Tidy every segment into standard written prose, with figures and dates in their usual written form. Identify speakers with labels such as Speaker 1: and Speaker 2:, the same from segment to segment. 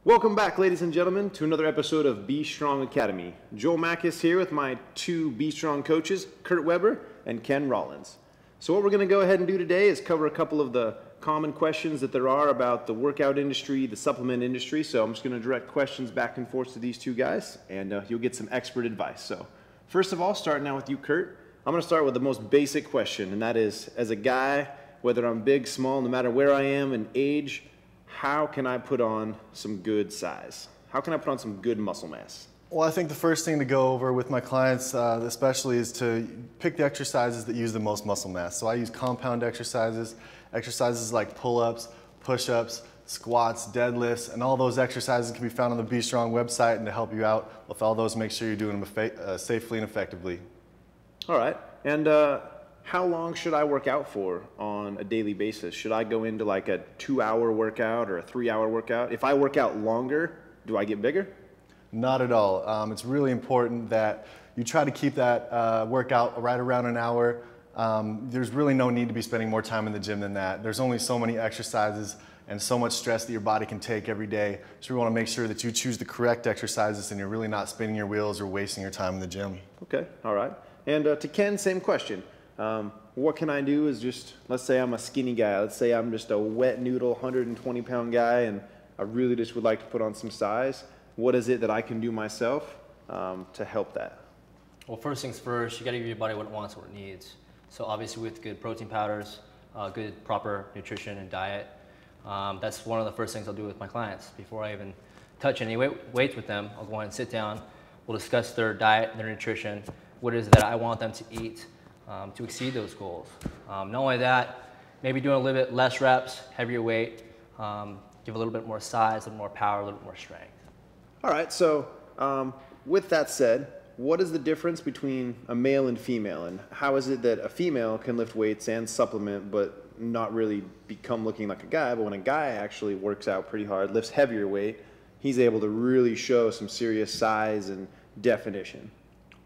Speaker 1: Welcome back, ladies and gentlemen, to another episode of Be Strong Academy. Joel Mackis here with my two Be Strong coaches, Kurt Weber and Ken Rollins. So what we're going to go ahead and do today is cover a couple of the common questions that there are about the workout industry, the supplement industry. So I'm just going to direct questions back and forth to these two guys, and you'll get some expert advice. So first of all, starting out with you, Kurt, I'm going to start with the most basic question, and that is, as a guy, whether I'm big, small, no matter where I am in age, how can I put on some good size? How can I put on some good muscle mass?
Speaker 2: Well, I think the first thing to go over with my clients especially is to pick the exercises that use the most muscle mass. So I use compound exercises like pull-ups, push-ups, squats, deadlifts, and all those exercises can be found on the Be Strong website, and to help you out with all those, make sure you're doing them safely and effectively.
Speaker 1: All right, and how long should I work out for on a daily basis? Should I go into like a 2-hour workout or a 3-hour workout? If I work out longer, do I get bigger?
Speaker 2: Not at all. It's really important that you try to keep that workout right around an hour. There's really no need to be spending more time in the gym than that. There's only so many exercises and so much stress that your body can take every day. So we want to make sure that you choose the correct exercises and you're really not spinning your wheels or wasting your time in the gym.
Speaker 1: Okay, all right. And to Ken, same question. What can I do is just, let's say I'm a skinny guy. Let's say I'm just a wet noodle, 120-pound guy, and I really just would like to put on some size. What is it that I can do myself to help that?
Speaker 3: Well, first things first, you got to give your body what it wants, what it needs. So obviously with good protein powders, good proper nutrition and diet, that's one of the first things I'll do with my clients. Before I even touch any weights with them, I'll go ahead and sit down. We'll discuss their diet, their nutrition, what it is that I want them to eat to exceed those goals. Not only that, maybe doing a little bit less reps, heavier weight, give a little bit more size, a little more power, a little bit more strength.
Speaker 1: All right, so with that said, what is the difference between a male and female, and how is it that a female can lift weights and supplement but not really become looking like a guy, but when a guy actually works out pretty hard, lifts heavier weight, he's able to really show some serious size and definition?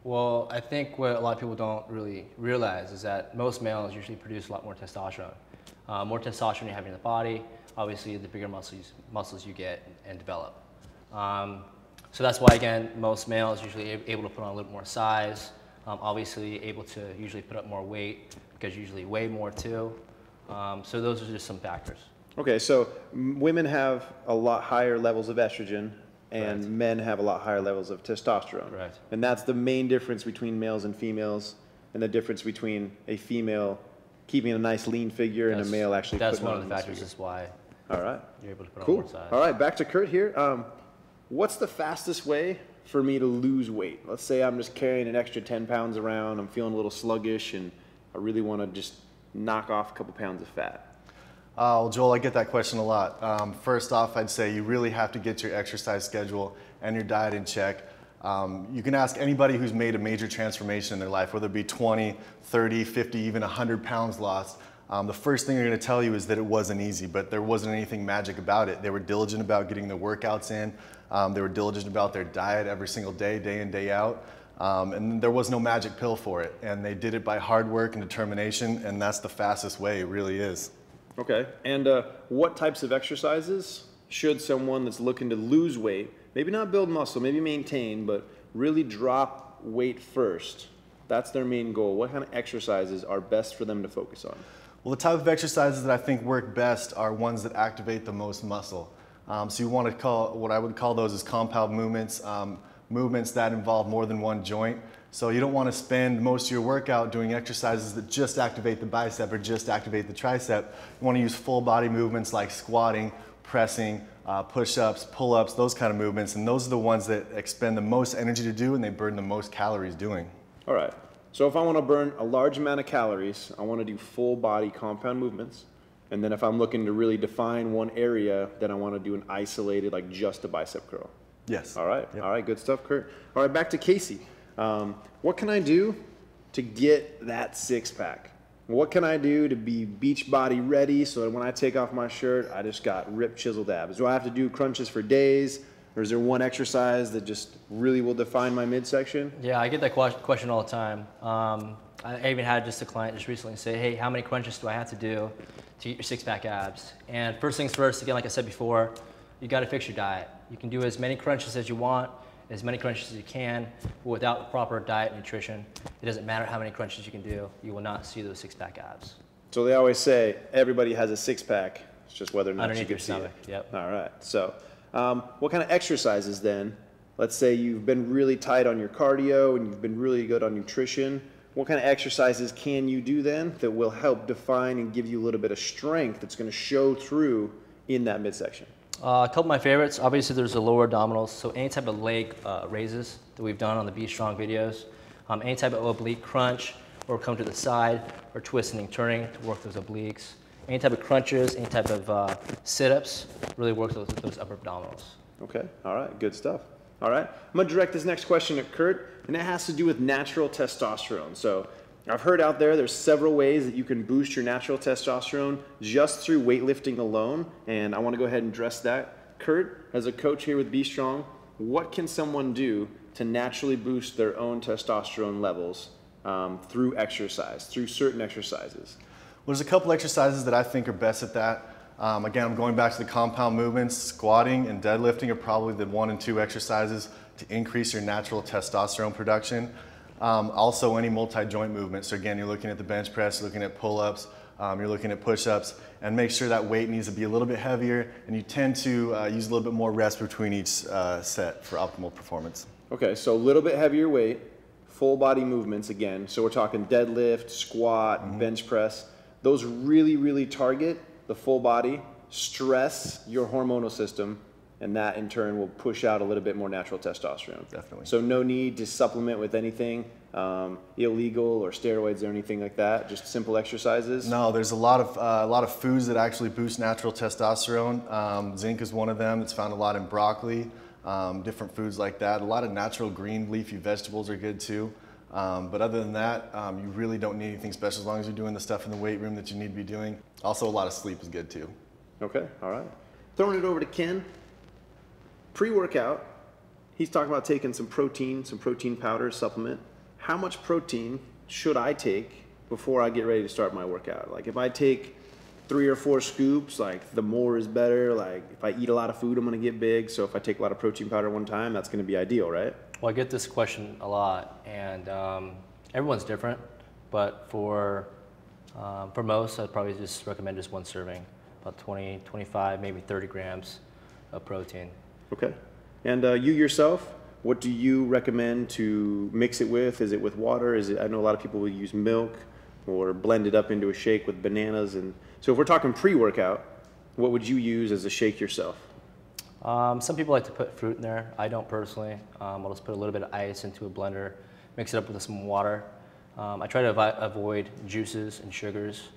Speaker 3: Well, I think what a lot of people don't really realize is that most males usually produce a lot more testosterone. More testosterone you have in the body, obviously the bigger muscles you get and develop. So that's why, again, most males usually able to put on a little more size, obviously able to usually put up more weight because you usually weigh more too. So those are just some factors. Okay,
Speaker 1: so women have a lot higher levels of estrogen and
Speaker 3: Correct.
Speaker 1: Men have a lot higher levels of testosterone.
Speaker 3: Correct.
Speaker 1: And that's the main difference between males and females, and the difference between a female keeping a nice lean figure and a male actually putting on.
Speaker 3: That's one of the factors is why you're able to put on more size.
Speaker 1: All right, back to Kurt here. What's the fastest way for me to lose weight? Let's say I'm just carrying an extra 10 pounds around, I'm feeling a little sluggish, and I really want to just knock off a couple pounds of fat.
Speaker 2: Well, Joel, I get that question a lot. First off, I'd say you really have to get your exercise schedule and your diet in check. You can ask anybody who's made a major transformation in their life, whether it be 20, 30, 50, even 100 pounds lost. The first thing they're going to tell you is that it wasn't easy, but there wasn't anything magic about it. They were diligent about getting the workouts in. They were diligent about their diet every single day, day in, day out. And there was no magic pill for it. And they did it by hard work and determination, and that's the fastest way, it really is.
Speaker 1: Okay, and what types of exercises should someone that's looking to lose weight, maybe not build muscle, maybe maintain, but really drop weight first? That's their main goal. What kind of exercises are best for them to focus on?
Speaker 2: Well, the type of exercises that I think work best are ones that activate the most muscle. So you want to call, what I would call those is compound movements, movements that involve more than one joint. So you don't want to spend most of your workout doing exercises that just activate the bicep or just activate the tricep. You want to use full body movements like squatting, pressing, push-ups, pull-ups, those kind of movements. And those are the ones that expend the most energy to do and they burn the most calories doing.
Speaker 1: All right. So if I want to burn a large amount of calories, I want to do full body compound movements. And then if I'm looking to really define one area, then I want to do an isolated, like just a bicep curl.
Speaker 2: Yes.
Speaker 1: All right.
Speaker 2: Yep.
Speaker 1: All right. Good stuff, Kurt. All right. Back to Casey. What can I do to get that six-pack? What can I do to be beach body ready so that when I take off my shirt, I just got ripped, chiseled abs? Do I have to do crunches for days? Or is there one exercise that just really will define my midsection?
Speaker 3: Yeah, I get that question all the time. I even had just a client just recently say, hey, how many crunches do I have to do to get your six-pack abs? And first things first, again, like I said before, you got to fix your diet. You can do as many crunches as you want, as many crunches as you can, but without the proper diet and nutrition, it doesn't matter how many crunches you can do, you will not see those six-pack abs.
Speaker 1: So they always say everybody has a six-pack. It's just whether or not
Speaker 3: Underneath
Speaker 1: you can
Speaker 3: your
Speaker 1: see
Speaker 3: stomach.
Speaker 1: it.
Speaker 3: Yep.
Speaker 1: All right. So what kind of exercises then? Let's say you've been really tight on your cardio and you've been really good on nutrition. What kind of exercises can you do then that will help define and give you a little bit of strength that's going to show through in that midsection?
Speaker 3: A couple of my favorites, obviously there's the lower abdominals, so any type of leg raises that we've done on the Be Strong videos, any type of oblique crunch, or come to the side, or twisting and turning to work those obliques. Any type of crunches, any type of sit-ups, really work those upper abdominals.
Speaker 1: Okay, all right, good stuff. All right, I'm gonna direct this next question at Kurt, and it has to do with natural testosterone. So I've heard out there's several ways that you can boost your natural testosterone just through weightlifting alone, and I wanna go ahead and address that. Kurt, as a coach here with Be Strong, what can someone do to naturally boost their own testosterone levels through exercise, through certain exercises?
Speaker 2: Well, there's a couple exercises that I think are best at that. Again, I'm going back to the compound movements. Squatting and deadlifting are probably the 1 and 2 exercises to increase your natural testosterone production. Also, any multi-joint movement. So again, you're looking at the bench press, looking at pull-ups, you're looking at push-ups, and make sure that weight needs to be a little bit heavier, and you tend to use a little bit more rest between each set for optimal performance.
Speaker 1: Okay, so a little bit heavier weight, full body movements again. So we're talking deadlift, squat, bench press. Those really, really target the full body, stress your hormonal system, and that in turn will push out a little bit more natural testosterone.
Speaker 2: Definitely.
Speaker 1: So no need to supplement with anything illegal or steroids or anything like that, just simple exercises?
Speaker 2: No, there's a lot of foods that actually boost natural testosterone. Zinc is one of them. It's found a lot in broccoli, different foods like that. A lot of natural green leafy vegetables are good too. But other than that, you really don't need anything special as long as you're doing the stuff in the weight room that you need to be doing. Also, a lot of sleep is good too.
Speaker 1: Okay, all right. Throwing it over to Ken. Pre-workout, he's talking about taking some protein powder, supplement. How much protein should I take before I get ready to start my workout? Like if I take 3 or 4 scoops, like the more is better. Like if I eat a lot of food, I'm gonna get big. So if I take a lot of protein powder one time, that's gonna be ideal, right?
Speaker 3: Well, I get this question a lot, and everyone's different, but for most, I'd probably just recommend just 1 serving, about 20, 25, maybe 30 grams of protein.
Speaker 1: Okay. And you yourself, what do you recommend to mix it with? Is it with water? I know a lot of people will use milk or blend it up into a shake with bananas. And so if we're talking pre-workout, what would you use as a shake yourself?
Speaker 3: Some people like to put fruit in there. I don't personally. I'll just put a little bit of ice into a blender, mix it up with some water. I try to avoid juices and sugars.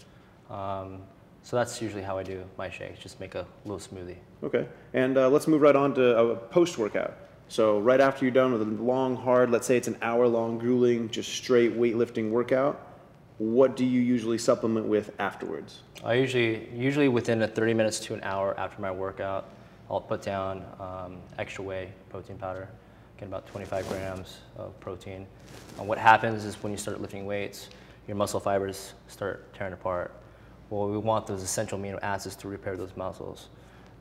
Speaker 3: So that's usually how I do my shakes, just make a little smoothie.
Speaker 1: Okay, and let's move right on to a post-workout. So right after you're done with a long, hard, let's say it's an hour-long grueling, just straight weightlifting workout, what do you usually supplement with afterwards?
Speaker 3: I usually within 30 minutes to an hour after my workout, I'll put down extra whey protein powder, get about 25 grams of protein. What happens is when you start lifting weights, your muscle fibers start tearing apart. Well, we want those essential amino acids to repair those muscles.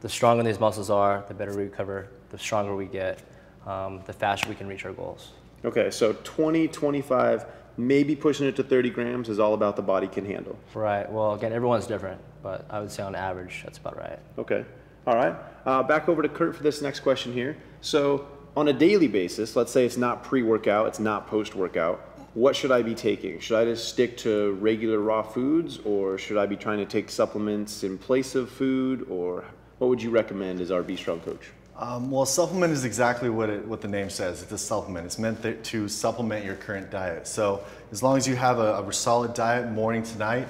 Speaker 3: The stronger these muscles are, the better we recover, the stronger we get, the faster we can reach our goals.
Speaker 1: Okay, so 20, 25, maybe pushing it to 30 grams is all about the body can handle.
Speaker 3: Right, well, again, everyone's different, but I would say on average, that's about right.
Speaker 1: Okay, all right. Back over to Kurt for this next question here. So on a daily basis, let's say it's not pre-workout, it's not post-workout, what should I be taking? Should I just stick to regular raw foods, or should I be trying to take supplements in place of food, or what would you recommend as our Be Strong coach?
Speaker 2: Well, a supplement is exactly what the name says. It's a supplement. It's meant to supplement your current diet. So as long as you have a solid diet morning to night,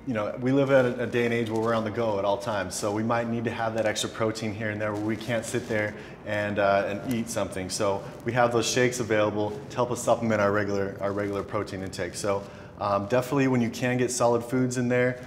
Speaker 2: you know, we live at a day and age where we're on the go at all times. So we might need to have that extra protein here and there where we can't sit there and eat something. So we have those shakes available to help us supplement our regular protein intake. So definitely when you can get solid foods in there,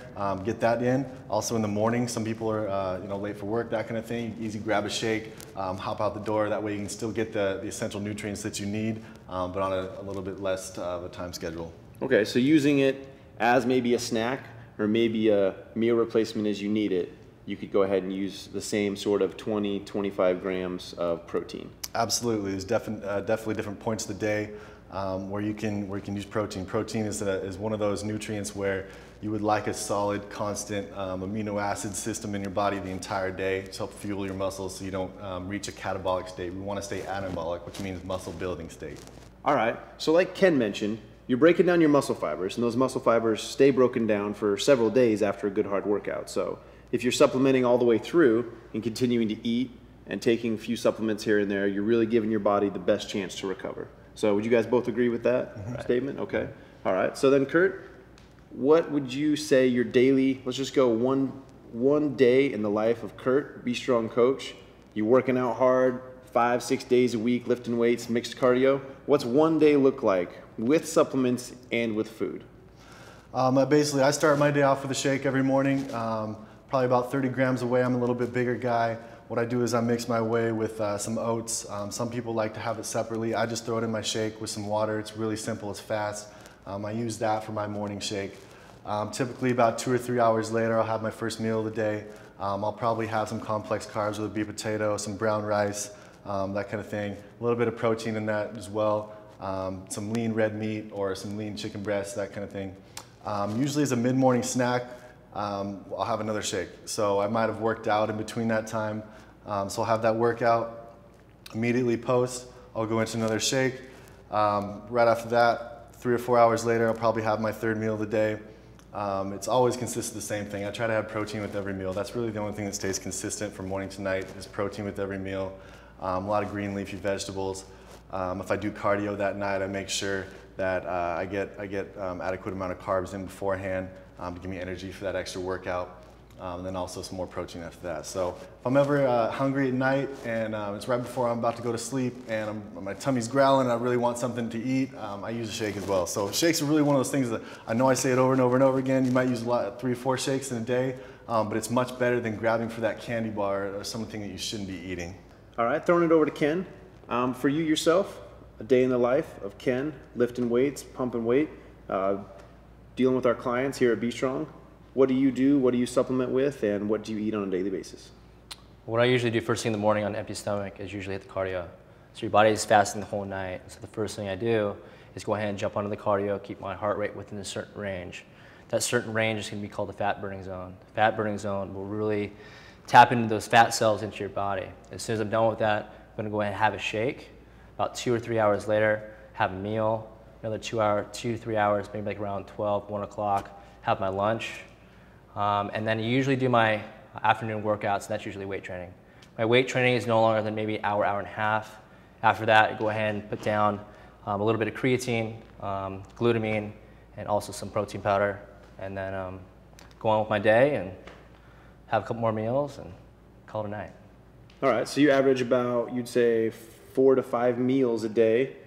Speaker 2: get that in. Also in the morning, some people are you know, late for work, that kind of thing. Easy grab a shake, hop out the door. That way you can still get the essential nutrients that you need, but on a little bit less of a time schedule.
Speaker 1: Okay, so using it as maybe a snack or maybe a meal replacement as you need it, you could go ahead and use the same sort of 20, 25 grams of protein.
Speaker 2: Absolutely, there's definitely different points of the day where you can use protein. Protein is one of those nutrients where you would like a solid, constant amino acid system in your body the entire day to help fuel your muscles so you don't reach a catabolic state. We want to stay anabolic, which means muscle building state.
Speaker 1: All right, so like Ken mentioned, you're breaking down your muscle fibers, and those muscle fibers stay broken down for several days after a good hard workout. So if you're supplementing all the way through and continuing to eat and taking a few supplements here and there, you're really giving your body the best chance to recover. So would you guys both agree with that statement? Okay. All right. So then, Kurt, what would you say your daily, let's just go one day in the life of Kurt, Be Strong coach. You're working out hard 5-6 days a week, lifting weights, mixed cardio. What's one day look like with supplements and with food?
Speaker 2: Basically, I start my day off with a shake every morning. Probably about 30 grams away. I'm a little bit bigger guy. What I do is I mix my whey with some oats. Some people like to have it separately. I just throw it in my shake with some water. It's really simple, it's fast. I use that for my morning shake. Typically about 2 or 3 hours later, I'll have my first meal of the day. I'll probably have some complex carbs, whether it be potato, some brown rice, that kind of thing. A little bit of protein in that as well. Some lean red meat or some lean chicken breast, that kind of thing. Usually as a mid-morning snack, I'll have another shake. So I might have worked out in between that time. So I'll have that workout. Immediately post, I'll go into another shake. Right after that, 3 or 4 hours later, I'll probably have my third meal of the day. It's always consistent the same thing. I try to have protein with every meal. That's really the only thing that stays consistent from morning to night is protein with every meal. A lot of green leafy vegetables. If I do cardio that night, I make sure that I get adequate amount of carbs in beforehand to give me energy for that extra workout. And then also some more protein after that. So if I'm ever hungry at night and it's right before I'm about to go to sleep and my tummy's growling and I really want something to eat, I use a shake as well. So shakes are really one of those things that I know I say it over and over and over again. You might use 3 or 4 shakes in a day, but it's much better than grabbing for that candy bar or something that you shouldn't be eating.
Speaker 1: All right, throwing it over to Ken. For you yourself, a day in the life of Ken, lifting weights, pumping weight, dealing with our clients here at Be Strong. What do you do? What do you supplement with? And what do you eat on a daily basis?
Speaker 3: What I usually do first thing in the morning on an empty stomach is usually hit the cardio. So your body is fasting the whole night. So the first thing I do is go ahead and jump onto the cardio, keep my heart rate within a certain range. That certain range is going to be called the fat burning zone. The fat burning zone will really tap into those fat cells into your body. As soon as I'm done with that, I'm going to go ahead and have a shake. About 2 or 3 hours later, have a meal. Another 2 to 3 hours, maybe like around 12, 1 o'clock, have my lunch. And then I usually do my afternoon workouts, and that's usually weight training. My weight training is no longer than maybe an hour, hour and a half. After that, I go ahead and put down a little bit of creatine, glutamine, and also some protein powder, and then go on with my day and have a couple more meals and call it a night.
Speaker 1: All right, so you average about, you'd say, 4 to 5 meals a day.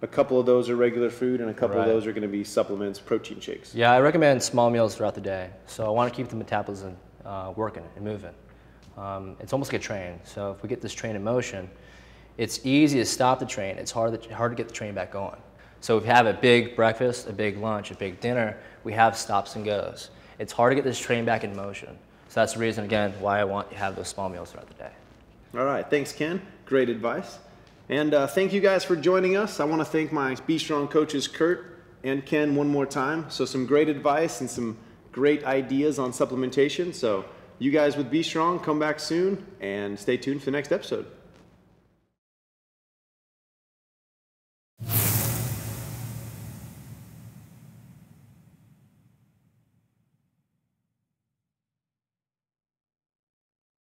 Speaker 1: A couple of those are regular food, and a couple of those are going to be supplements, protein shakes.
Speaker 3: Yeah, I recommend small meals throughout the day. So I want to keep the metabolism working and moving. It's almost like a train. So if we get this train in motion, it's easy to stop the train. It's hard to get the train back going. So if you have a big breakfast, a big lunch, a big dinner, we have stops and goes. It's hard to get this train back in motion. So that's the reason, again, why I want to have those small meals throughout the day.
Speaker 1: All right, thanks, Ken. Great advice. And thank you guys for joining us. I want to thank my Be Strong coaches, Kurt and Ken, one more time. So some great advice and some great ideas on supplementation. So you guys with Be Strong, come back soon and stay tuned for the next episode.